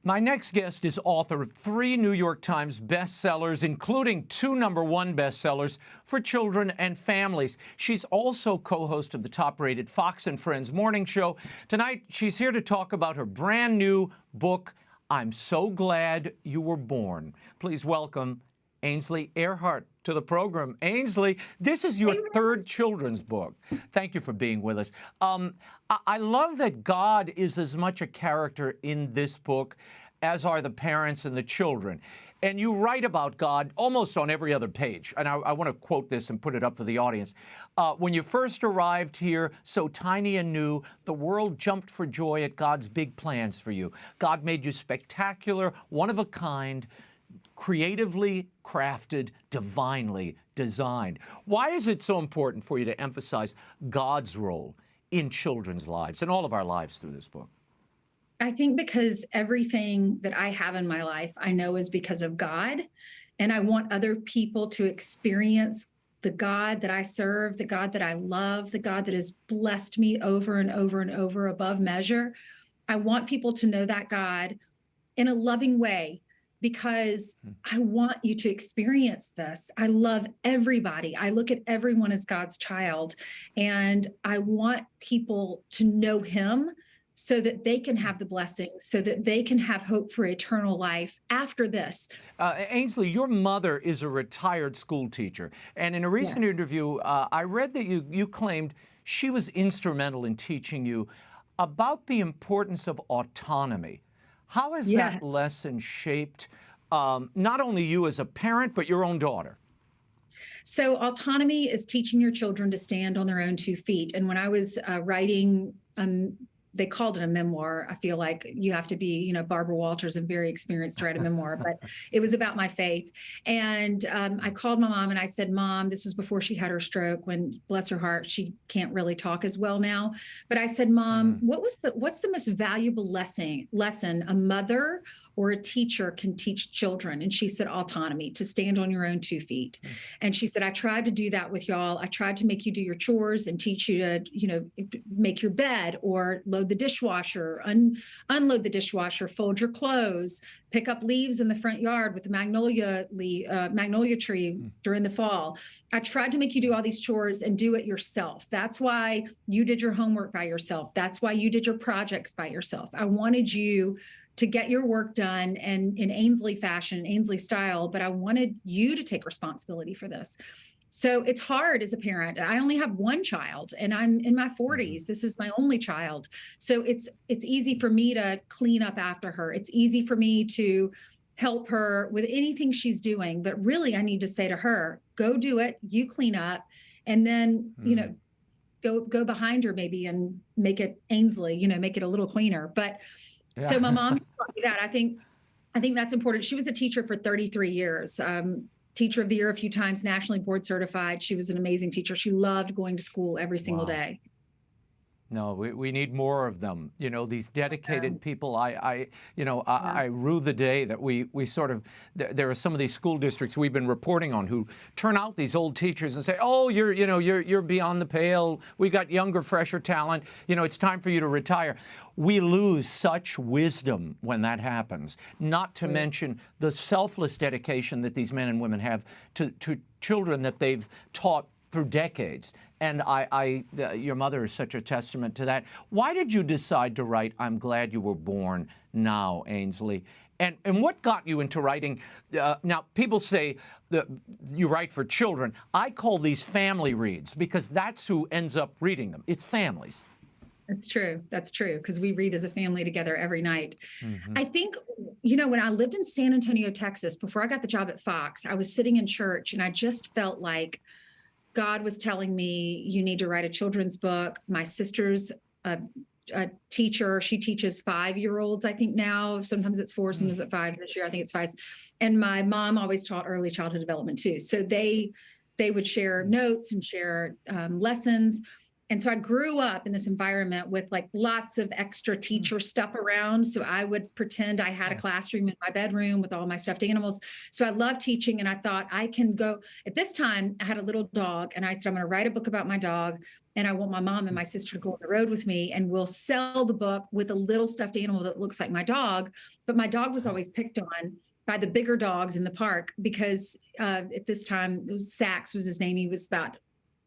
My next guest is author of 3 New York Times bestsellers, including 2 #1 bestsellers for children and families. She's also co-host of the top-rated Fox and Friends morning show. Tonight, she's here to talk about her brand new book, I'm So Glad You Were Born. Please welcome Ainsley Earhardt to the program. Ainsley, this is your 3rd children's book. Thank you for being with us. I love that God is as much a character in this book as are the parents and the children. And you write about God almost on every other page. And I want to quote this and put it up for the audience. When you first arrived here, so tiny and new, the world jumped for joy at God's big plans for you. God made you spectacular, one of a kind, creatively crafted, divinely designed. Why is it so important for you to emphasize God's role in children's lives and all of our lives through this book? I think because everything that I have in my life, I know is because of God. And I want other people to experience the God that I serve, the God that I love, the God that has blessed me over and over and over above measure. I want people to know that God in a loving way, because I want you to experience this. I love everybody. I look at everyone as God's child, and I want people to know him so that they can have the blessings, so that they can have hope for eternal life after this. Ainsley, your mother is a retired school teacher. And in a recent interview, I read that you claimed she was instrumental in teaching you about the importance of autonomy. How has that lesson shaped not only you as a parent, but your own daughter? So autonomy is teaching your children to stand on their own 2 feet. And when I was writing, they called it a memoir. I feel like you have to be, Barbara Walters and very experienced to write a memoir, but it was about my faith. And I called my mom and I said, Mom, this was before she had her stroke, when, bless her heart, she can't really talk as well now. But I said, Mom, what's the most valuable lesson a mother or a teacher can teach children? And she said, autonomy, to stand on your own 2 feet. And she said, I tried to do that with y'all. I tried to make you do your chores and teach you to, make your bed or load the dishwasher, unload the dishwasher, fold your clothes, pick up leaves in the front yard with the magnolia tree during the fall. I tried to make you do all these chores and do it yourself. That's why you did your homework by yourself. That's why you did your projects by yourself. I wanted you to get your work done and in Ainsley fashion, Ainsley style, but I wanted you to take responsibility for this. So it's hard as a parent. I only have 1 child and I'm in my 40s. This is my only child. So it's easy for me to clean up after her. It's easy for me to help her with anything she's doing, but really I need to say to her, go do it, you clean up, and then, go behind her maybe and make it Ainsley, make it a little cleaner. But so my mom taught me that. I think that's important. She was a teacher for 33 years, teacher of the year a few times, nationally board certified. She was an amazing teacher. She loved going to school every single day. No, we need more of them. These dedicated people. I rue the day that we sort of, there are some of these school districts we've been reporting on who turn out these old teachers and say, oh, you're beyond the pale. We got younger, fresher talent. It's time for you to retire. We lose such wisdom when that happens, not to mention the selfless dedication that these men and women have to children that they've taught through decades. And your mother is such a testament to that. Why did you decide to write I'm Glad You Were Born now, Ainsley? And what got you into writing? Now, people say that you write for children. I call these family reads because that's who ends up reading them. It's families. That's true. That's true. Because we read as a family together every night. I think, when I lived in San Antonio, Texas, before I got the job at Fox, I was sitting in church and I just felt like God was telling me, you need to write a children's book. My sister's a teacher. She teaches 5-year-olds, I think now. Sometimes it's 4, sometimes it's 5. This year, I think it's 5. And my mom always taught early childhood development too. So they would share notes and share lessons. And so I grew up in this environment with like lots of extra teacher stuff around. So I would pretend I had a classroom in my bedroom with all my stuffed animals. So I love teaching. And I thought I can go. At this time, I had a little dog, and I said, I'm going to write a book about my dog. And I want my mom and my sister to go on the road with me, and we'll sell the book with a little stuffed animal that looks like my dog. But my dog was always picked on by the bigger dogs in the park because at this time, it was Sax was his name. He was about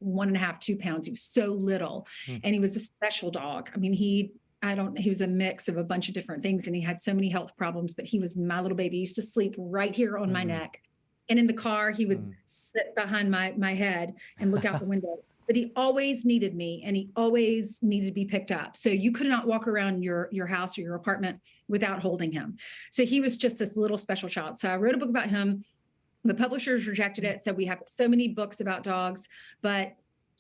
1.5, 2 pounds. He was so little, and he was a special dog. I mean, he was a mix of a bunch of different things, and he had so many health problems, but he was my little baby. He used to sleep right here on my neck. And in the car, he would sit behind my head and look out the window. But he always needed me, and he always needed to be picked up. So you could not walk around your house or your apartment without holding him. So he was just this little special child. So I wrote a book about him. The publishers rejected it, said we have so many books about dogs, but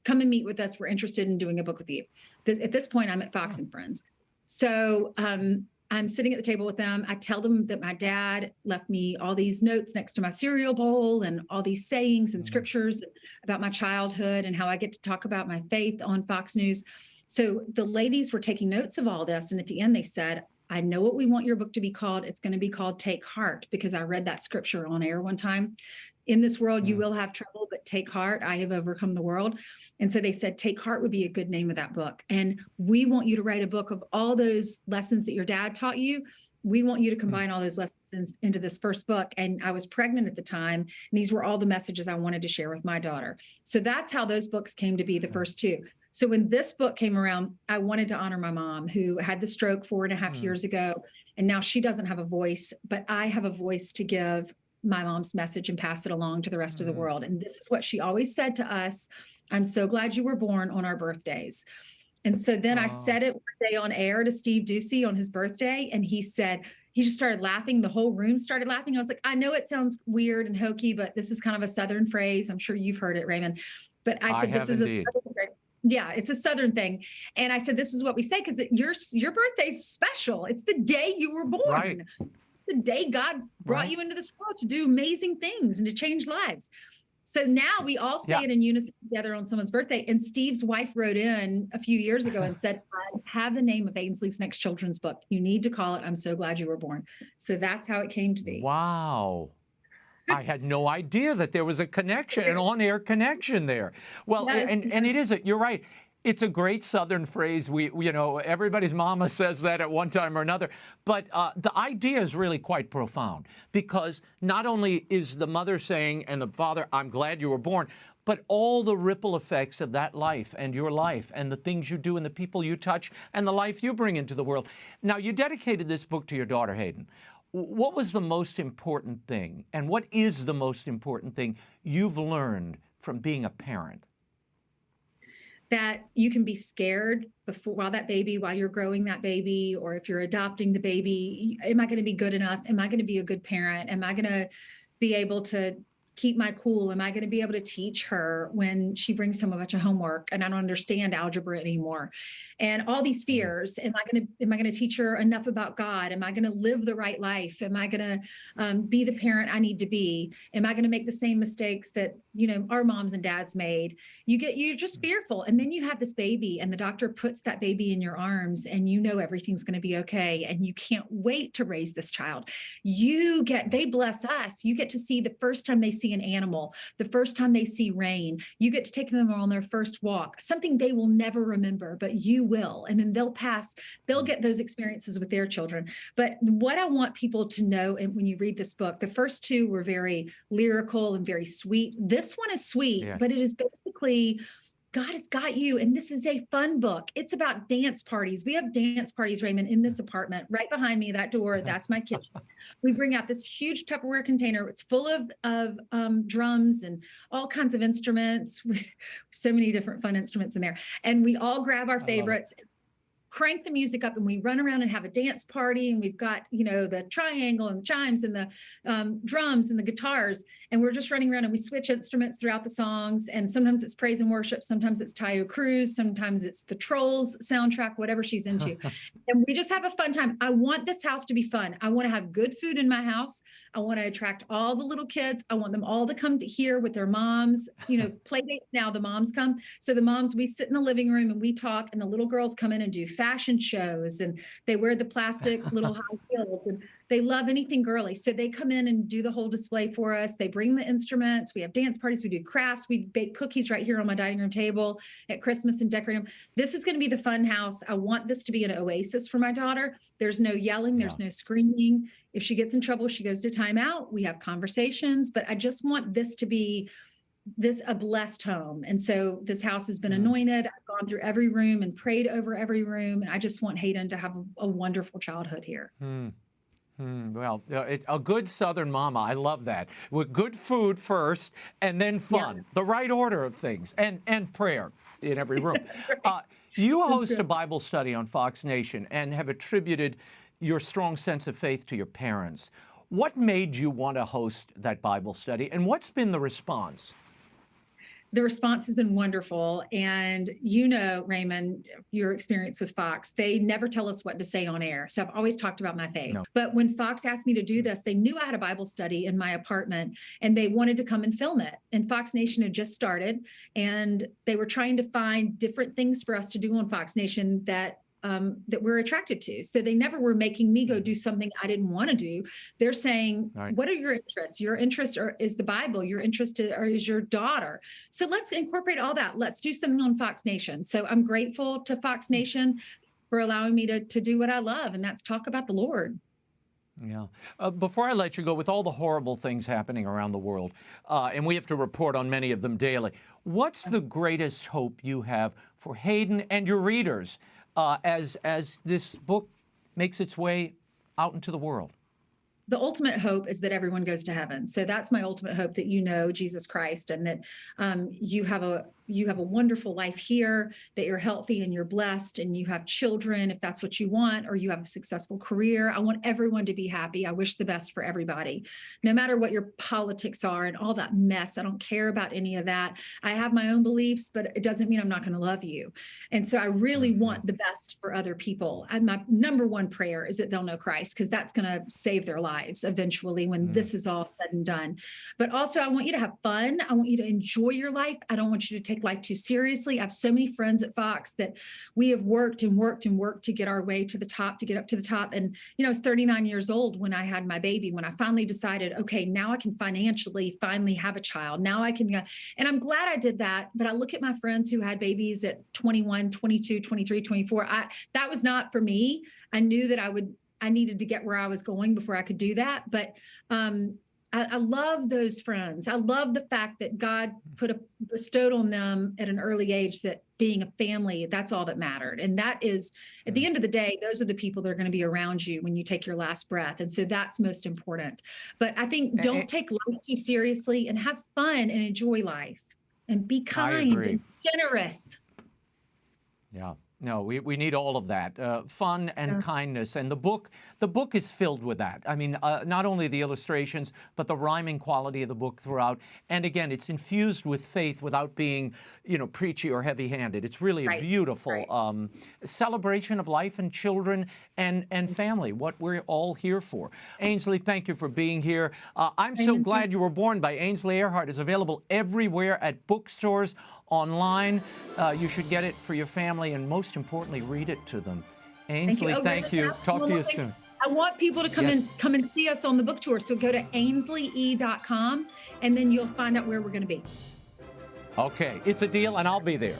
come and meet with us. We're interested in doing a book with you. At this point, I'm at Fox and Friends. So I'm sitting at the table with them. I tell them that my dad left me all these notes next to my cereal bowl and all these sayings and scriptures about my childhood and how I get to talk about my faith on Fox News. So the ladies were taking notes of all this. And at the end, they said, I know what we want your book to be called. It's going to be called Take Heart, because I read that scripture on air one time. In this world, you will have trouble, but take heart. I have overcome the world. And so they said, Take Heart would be a good name of that book. And we want you to write a book of all those lessons that your dad taught you. We want you to combine all those lessons into this first book. And I was pregnant at the time. And these were all the messages I wanted to share with my daughter. So that's how those books came to be, the first two. So when this book came around, I wanted to honor my mom, who had the stroke 4.5 years ago. And now she doesn't have a voice, but I have a voice to give my mom's message and pass it along to the rest of the world. And this is what she always said to us. I'm so glad you were born on our birthdays. And so then I said it one day on air to Steve Ducey on his birthday. And he said, he just started laughing. The whole room started laughing. I was like, I know it sounds weird and hokey, but this is kind of a Southern phrase. I'm sure you've heard it, Raymond. But I said, this is indeed. a Southern phrase. Yeah, it's a Southern thing. And I said, this is what we say, because your birthday's special. It's the day you were born. Right. It's the day God brought you into this world to do amazing things and to change lives. So now we all say it in unison together on someone's birthday. And Steve's wife wrote in a few years ago and said, I have the name of Ainsley's next children's book. You need to call it I'm So Glad You Were Born. So that's how it came to be. Wow. I had no idea that there was a connection, an on-air connection there. Well, Yes. and it is, you're right. It's a great Southern phrase. Everybody's mama says that at one time or another. But the idea is really quite profound, because not only is the mother saying and the father, I'm glad you were born, but all the ripple effects of that life and your life and the things you do and the people you touch and the life you bring into the world. Now, you dedicated this book to your daughter, Hayden. What was the most important thing, and what is the most important thing you've learned from being a parent? That you can be scared while you're growing that baby, or if you're adopting the baby. Am I going to be good enough? Am I going to be a good parent? Am I going to be able to keep my cool? Am I going to be able to teach her when she brings home a bunch of homework and I don't understand algebra anymore? And all these fears. Am I going to teach her enough about God? Am I going to live the right life? Am I going to be the parent I need to be? Am I going to make the same mistakes that, our moms and dads made? You're just fearful. And then you have this baby, and the doctor puts that baby in your arms, and everything's going to be okay. And you can't wait to raise this child. They bless us. You get to see the first time they see an animal, the first time they see rain. You get to take them on their first walk, something they will never remember, but you will. And then they'll get those experiences with their children. But what I want people to know, and when you read this book, the first two were very lyrical and very sweet. This one is sweet, but it is basically God has got you. And this is a fun book. It's about dance parties. We have dance parties, Raymond, in this apartment right behind me, that door. That's my kitchen. We bring out this huge Tupperware container. It's full of drums and all kinds of instruments. So many different fun instruments in there. And we all grab our favorites, crank the music up, and we run around and have a dance party. And we've got, the triangle and the chimes and the drums and the guitars. And we're just running around, and we switch instruments throughout the songs. And sometimes it's praise and worship. Sometimes it's Tayo Cruz. Sometimes it's the Trolls soundtrack, whatever she's into. And we just have a fun time. I want this house to be fun. I want to have good food in my house. I want to attract all the little kids. I want them all to come to here with their moms. Play dates now, the moms come. So the moms, we sit in the living room and we talk, and the little girls come in and do fashion shows, and they wear the plastic little high heels, and they love anything girly. So they come in and do the whole display for us. They bring the instruments. We have dance parties. We do crafts. We bake cookies right here on my dining room table at Christmas and decorate them. This is going to be the fun house. I want this to be an oasis for my daughter. There's no yelling. There's no screaming. If she gets in trouble, she goes to timeout. We have conversations, but I just want this to be a blessed home. And so this house has been anointed. I've gone through every room and prayed over every room. And I just want Hayden to have a wonderful childhood here. Well, a good Southern mama, I love that. With good food first and then fun, the right order of things, and prayer in every room. Right. You host a Bible study on Fox Nation and have attributed your strong sense of faith to your parents. What made you want to host that Bible study, and what's been the response? The response has been wonderful. And Raymond, your experience with Fox, they never tell us what to say on air. So I've always talked about my faith. No. But when Fox asked me to do this, they knew I had a Bible study in my apartment and they wanted to come and film it. And Fox Nation had just started, and they were trying to find different things for us to do on Fox Nation that we're attracted to. So they never were making me go do something I didn't want to do. They're saying, what are your interests? Your interest is the Bible. Your interest is your daughter. So let's incorporate all that. Let's do something on Fox Nation. So I'm grateful to Fox Nation for allowing me to do what I love, and that's talk about the Lord. Yeah. Before I let you go, with all the horrible things happening around the world, and we have to report on many of them daily, what's the greatest hope you have for Hayden and your readers as this book makes its way out into the world? The ultimate hope is that everyone goes to heaven. So that's my ultimate hope, that Jesus Christ, and that you have a wonderful life here, that you're healthy and you're blessed and you have children, if that's what you want, or you have a successful career. I want everyone to be happy. I wish the best for everybody, no matter what your politics are and all that mess. I don't care about any of that. I have my own beliefs, but it doesn't mean I'm not going to love you. And so I really want the best for other people. My number one prayer is that they'll know Christ, because that's going to save their lives eventually when this is all said and done. But also, I want you to have fun. I want you to enjoy your life. I don't want you to take life too seriously. I have so many friends at Fox that we have worked and worked and worked to get our way to the top, to get up to the top. And, I was 39 years old when I had my baby, when I finally decided, okay, now I can financially finally have a child. Now I can go. And I'm glad I did that. But I look at my friends who had babies at 21, 22, 23, 24. That was not for me. I knew that I needed to get where I was going before I could do that. But I love those friends. I love the fact that God bestowed on them at an early age that being a family, that's all that mattered. And that is, at the end of the day, those are the people that are going to be around you when you take your last breath. And so that's most important. But I think don't take life too seriously, and have fun and enjoy life, and be kind and generous. Yeah. No, we need all of that, fun and kindness, and the book is filled with that. I mean, not only the illustrations, but the rhyming quality of the book throughout. And again, it's infused with faith without being, preachy or heavy-handed. It's really a beautiful celebration of life and children and family, what we're all here for. Ainsley, thank you for being here. I'm so glad you were born by Ainsley Earhardt is available everywhere at bookstores, online. You should get it for your family, and most importantly, read it to them. Ainsley, thank you. Talk to you soon. I want people to come and see us on the book tour. So go to ainsleye.com, and then you'll find out where we're going to be. Okay, it's a deal, and I'll be there.